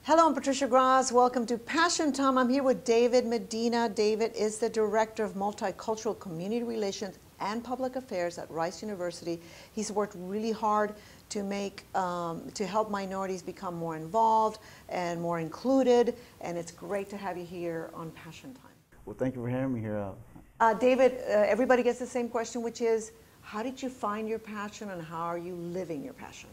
Hello, I'm Patricia Gras. Welcome to Passion Time. I'm here with David Medina. David is the Director of Multicultural Community Relations and Public Affairs at Rice University. He's worked really hard to help minorities become more involved and more included, and it's great to have you here on Passion Time. Well, thank you for having me here. David, everybody gets the same question, which is, how did you find your passion and how are you living your passion?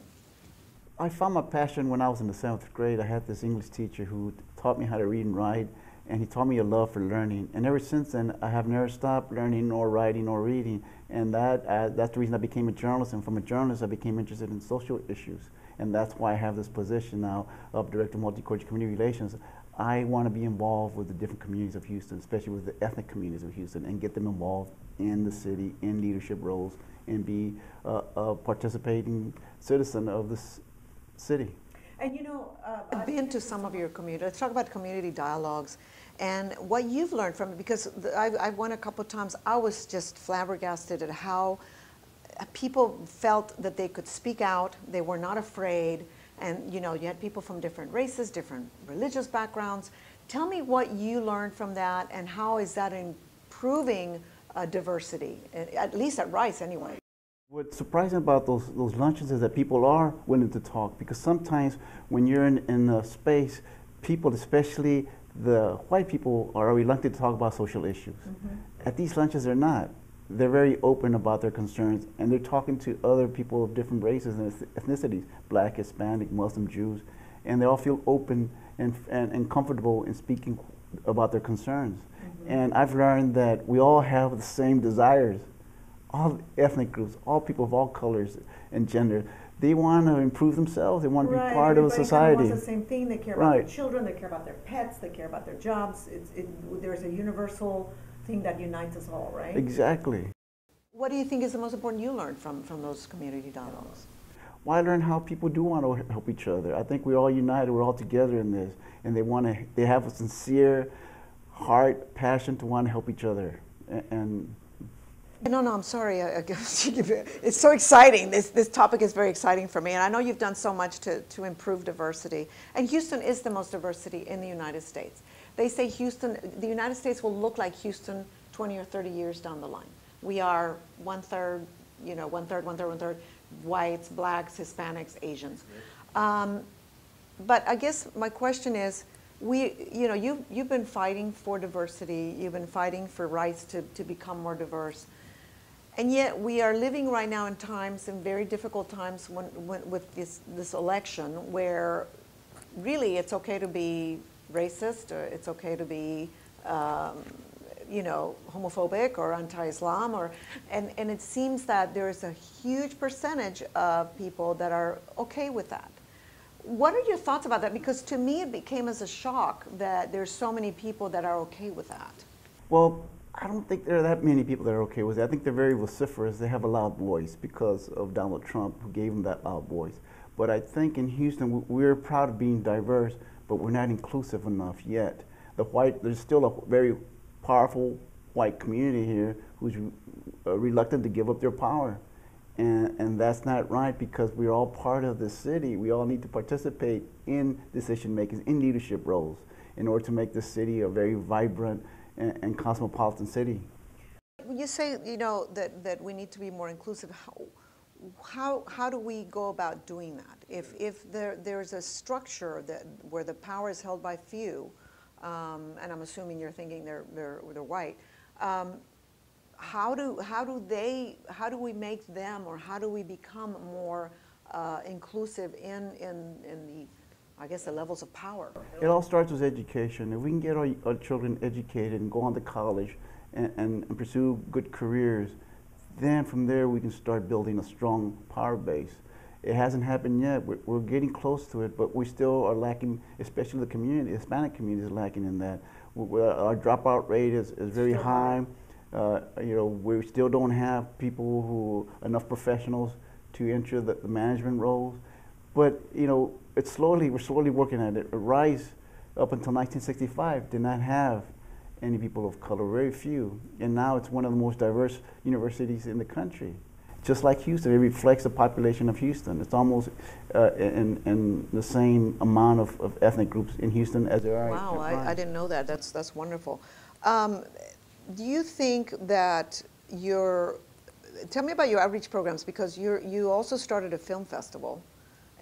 I found my passion when I was in the 7th grade. I had this English teacher who taught me how to read and write, and he taught me a love for learning. And ever since then, I have never stopped learning or writing or reading. And that's the reason I became a journalist. And from a journalist, I became interested in social issues. And that's why I have this position now of Director of Multicultural Community Relations. I want to be involved with the different communities of Houston, especially with the ethnic communities of Houston, and get them involved in the city, in leadership roles, and be a participating citizen of this city. And you know, I've been to some of your community. Let's talk about community dialogues and what you've learned from it, because I've went a couple of times. I was just flabbergasted at how people felt that they could speak out, they were not afraid, and you know, you had people from different races, different religious backgrounds. Tell me what you learned from that, and how is that improving diversity, at least at Rice anyway. What's surprising about those luncheons is that people are willing to talk, because sometimes when you're in a space, people, especially the white people, are reluctant to talk about social issues. Mm-hmm. At these luncheons, they're not. They're very open about their concerns, and they're talking to other people of different races and ethnicities, Black, Hispanic, Muslim, Jews, and they all feel open and comfortable in speaking about their concerns. Mm-hmm. And I've learned that we all have the same desires. All ethnic groups, all people of all colors and gender, they want to improve themselves. They want to be part of society. Everybody wants the same thing. They care about their children. They care about their pets. They care about their jobs. There's a universal thing that unites us all, right? Exactly. What do you think is the most important you learned from those community dialogues? Well, I learned how people do want to help each other. I think we're all united. We're all together in this, and they have a sincere heart, passion to want to help each other, and No, I'm sorry. It's so exciting. This topic is very exciting for me, and I know you've done so much to improve diversity. And Houston is the most diversity in the United States. They say the United States will look like Houston 20 or 30 years down the line. We are one-third, whites, blacks, Hispanics, Asians. But I guess my question is, you've been fighting for diversity. You've been fighting for rights to become more diverse. And yet we are living right now in very difficult times with this election, where really it's okay to be racist, or it's okay to be homophobic or anti-Islam, and it seems that there is a huge percentage of people that are okay with that. What are your thoughts about that? Because to me it came as a shock that there's so many people that are okay with that. Well, I don't think there are that many people that are okay with it. I think they're very vociferous. They have a loud voice because of Donald Trump, who gave them that loud voice. But I think in Houston, we're proud of being diverse, but we're not inclusive enough yet. There's still a very powerful white community here who's reluctant to give up their power. And that's not right, because we're all part of the city. We all need to participate in decision making, in leadership roles, in order to make this city a very vibrant and cosmopolitan city. You say, that we need to be more inclusive. How do we go about doing that? If there's a structure where the power is held by few, and I'm assuming you're thinking they're white, how do we make them, or how do we become more inclusive in the, I guess, the levels of power? It all starts with education. If we can get our children educated and go on to college and pursue good careers, then from there we can start building a strong power base. It hasn't happened yet. We're getting close to it, but we still are lacking, especially the Hispanic community is lacking in that. Our dropout rate is very high. We still don't have enough professionals to enter the management roles. But we're slowly working at it. Rice, up until 1965, did not have any people of color, very few. And now it's one of the most diverse universities in the country. just like Houston. It reflects the population of Houston. It's almost in the same amount of ethnic groups in Houston as there are. Wow, I didn't know that. That's wonderful. Do you think that tell me about your outreach programs, because you also started a film festival,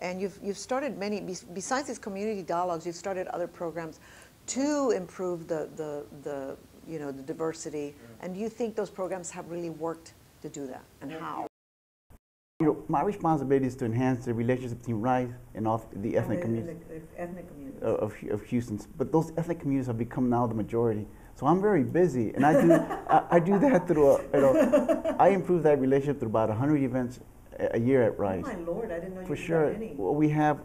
and you've started many, besides these community dialogues, you've started other programs to improve the diversity. And do you think those programs have really worked to do that, and how? My responsibility is to enhance the relationship between rights and all the ethnic communities of Houston. But those ethnic communities have become now the majority. So I'm very busy, and I do that through I improve that relationship through about 100 events a year at Rice. Oh my Lord, I didn't know you For did sure. that many. Well, we have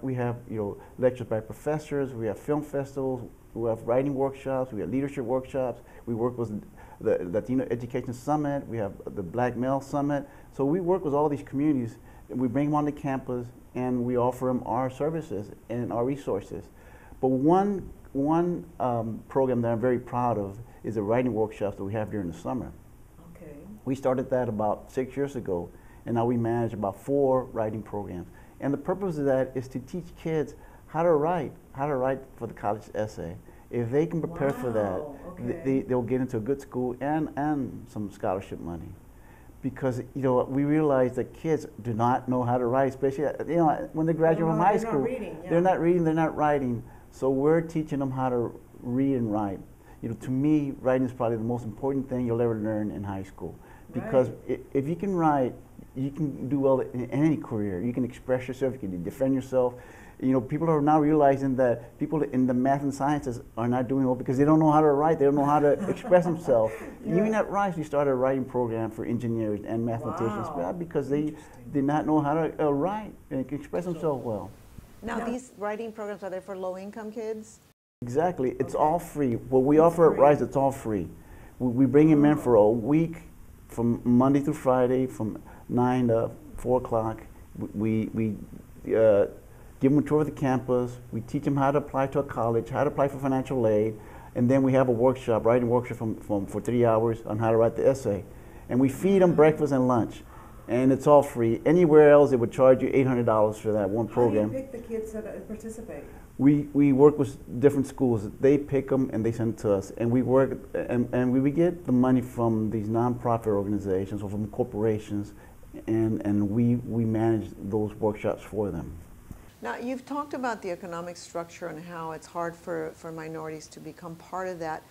lectures by professors. We have film festivals. We have writing workshops. We have leadership workshops. We work with the Latino Education Summit. We have the Black Male Summit. So we work with all these communities. We bring them onto campus, and we offer them our services and our resources. But one program that I'm very proud of is the writing workshops that we have during the summer. Okay. We started that about 6 years ago, and now we manage about 4 writing programs. And the purpose of that is to teach kids how to write for the college essay. If they can prepare for that, okay. they'll get into a good school and some scholarship money. Because we realize that kids do not know how to write, especially when they graduate from high school. They're not reading, they're not writing. So we're teaching them how to read and write. To me, writing is probably the most important thing you'll ever learn in high school. Because if you can write, you can do well in any career. You can express yourself, you can defend yourself. People are now realizing that people in the math and sciences are not doing well because they don't know how to write, they don't know how to express themselves. Yeah. Even at Rice, we started a writing program for engineers and mathematicians because they did not know how to write and express themselves well. Now, these writing programs, are they for low-income kids? Exactly. It's all free. What we offer at Rice, it's all free. We bring them in for a week, from Monday through Friday, from 9 to 4 o'clock. We give them a tour of the campus. We teach them how to apply to a college, how to apply for financial aid, and then we have a workshop, writing workshop for 3 hours on how to write the essay. And we feed them breakfast and lunch, and it's all free. Anywhere else, it would charge you $800 for that one program. How do you pick the kids that participate? We work with different schools. They pick them and they send it to us, and we work and we get the money from these nonprofit organizations or from corporations, and we manage those workshops for them. Now, you've talked about the economic structure and how it's hard for minorities to become part of that.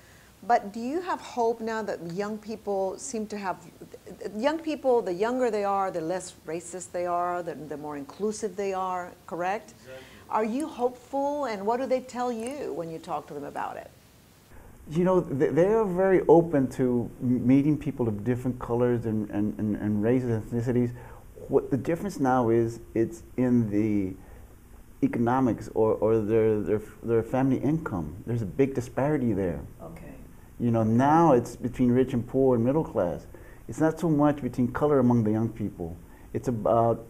But do you have hope now that young people seem to have, the younger they are, the less racist they are, the more inclusive they are, correct? Exactly. Are you hopeful, and what do they tell you when you talk to them about it? They are very open to meeting people of different colors and races and ethnicities. What the difference now is, it's in the economics or their family income. There's a big disparity there. Okay. Now it's between rich and poor and middle class. It's not so much between color among the young people. It's about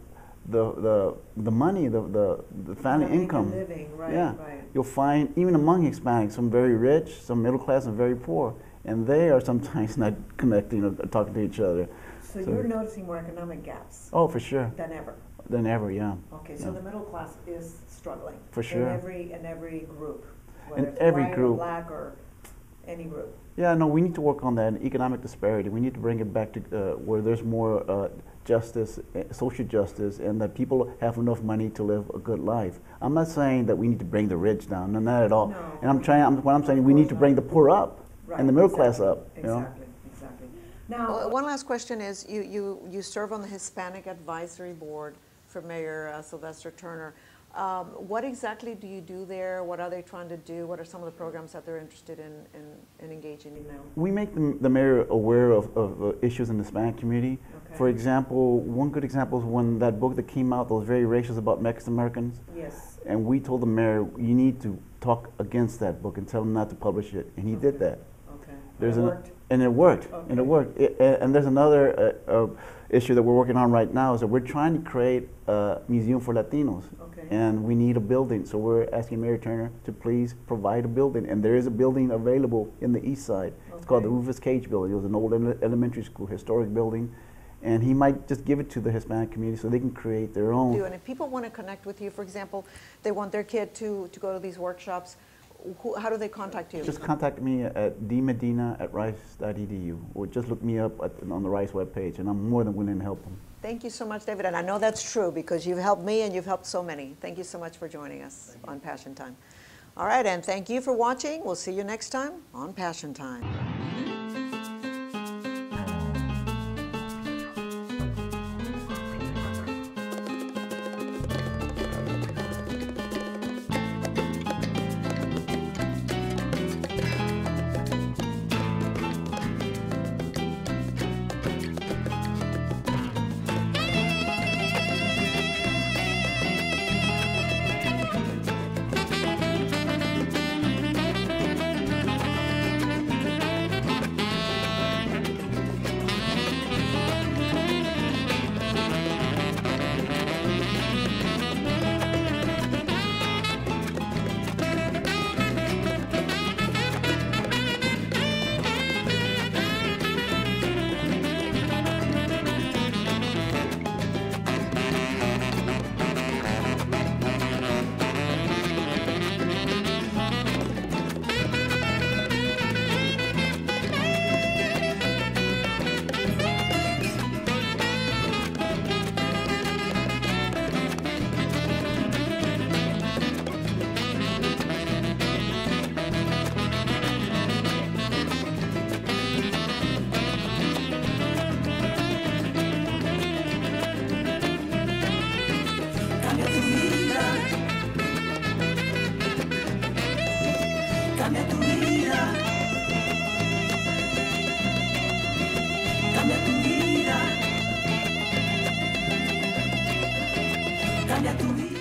the money, the family income. Living, right, yeah. Right. You'll find even among Hispanics, some very rich, some middle class, and very poor, and they are sometimes not connecting or talking to each other. So you're noticing more economic gaps. Oh, for sure. Than ever. Than ever, yeah. Okay, so the middle class is struggling. For sure. In every group, whether it's every white group. or black or any group. Yeah, no, we need to work on that economic disparity. We need to bring it back to where there's more justice, social justice, and that people have enough money to live a good life. I'm not saying that we need to bring the rich down, no, not at all. No. And what I'm saying, we need to bring the poor up and the middle class up. Exactly. Now, one last question is, you serve on the Hispanic Advisory Board for Mayor Sylvester Turner. What exactly do you do there? What are they trying to do? What are some of the programs that they're interested in engaging in now? We make the mayor aware of issues in the Hispanic community. Okay. For example, one good example is when that book that came out that was very racist about Mexican Americans. Yes. And we told the mayor, you need to talk against that book and tell him not to publish it. And he did that. Okay. And it worked. Okay. And it worked. And there's another issue that we're working on right now is that we're trying to create a museum for Latinos. Okay. And we need a building. So we're asking Mayor Turner to please provide a building. And there is a building available in the east side. Okay. It's called the Rufus Cage Building. It was an old elementary school, historic building. and he might just give it to the Hispanic community so they can create their own. And if people want to connect with you, for example, they want their kid to go to these workshops, how do they contact you? Just contact me at dmedina@rice.edu, or just look me up on the Rice webpage, and I'm more than willing to help them. Thank you so much, David, and I know that's true because you've helped me and you've helped so many. Thank you so much for joining us on Passion Time. All right, and thank you for watching. We'll see you next time on Passion Time. Cambia tu vida. Cambia tu vida. Cambia tu vida.